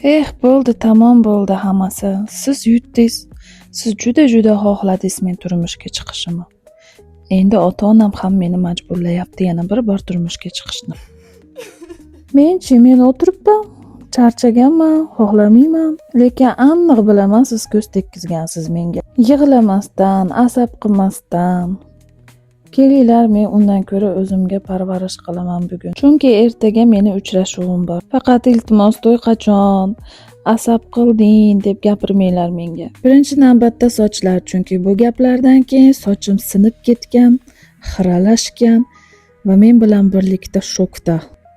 Bo'ldi, tamom bo'ldi hammasi. Siz yutdingiz. Siz juda xohladingiz men turmushga chiqishimni. Endi ota-onam ham meni majburlayapti yana bir bor turmushga chiqishni. Men o'tiribman, charchaganman, xohlamayman, lekin aniq bilaman siz ko'z tekkizgansiz menga. Yig'lamasdan, asab qilmasdan. Kelinglar, men undan ko'ra o'zimga parvarish qilaman bugun. Chunki ertaga meni uchrashuvim bor. Faqat iltimos to'y qachon, asab qilding deb gapirmanglar menga. Birinchi navbatda sochlar, chunki bu gaplardan keyin sochim sinib ketgan, xiralashgan va men bilan birlikda shokda.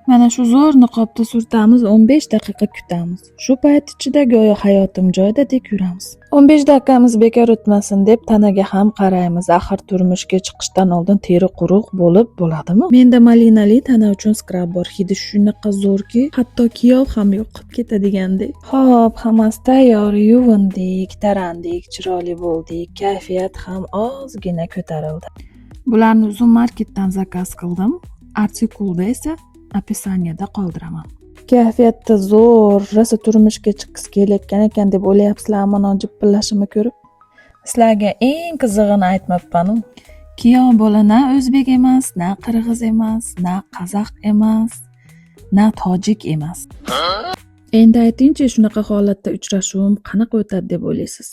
Mana shu zo'r niqobda surtamiz, 15 daqiqa kutamiz. Shu payt ichida go'yo hayotim joyidadek yuramiz. 15 daqiqamiz bekor o'tmasin deb tanaga ham qaraymiz. Axir turmushga chiqishdan oldin teri quruq bo'ladimi? Menda malinali tana uchun skrab bor. Hidi shunaqa zo'rki, hatto kiyov ham yo'qib ketadigandek. Xo'p, hammasi tayyor, yuvindik, tarandik, chiroyli bo'ldik. Kayfiyat ham ozgina ko'tarildi. Bularni Zoom Marketdan zakaz qildim. Artikulda esa opisaniyada qoldiraman. Kayfiyatda zo'r, rosa turmushga chiqis kelayotgan ekan deb o'ylayapsizlarmi mana jippillashimni ko'rib? Sizlarga eng qizig'ini aytmabman-ku. Kuyov bola na o'zbek emas, na qirg'iz emas, na qozoq emas, na tojik emas. Endi aytingchi, shunaqa holatda uchrashuvim qanaqa o'tadi deb o'ylaysiz?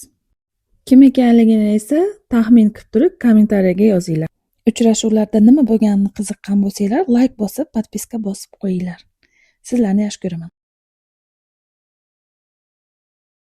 Kim ekanligini esa taxmin qilib turib kommentariyaga yozinglar. Uchrashuvlarda nima bo'lganini qiziqqan bo'lsanglar, like bosib, podpiska bosib qo'yinglar. Sizlarni yaxshi ko'raman.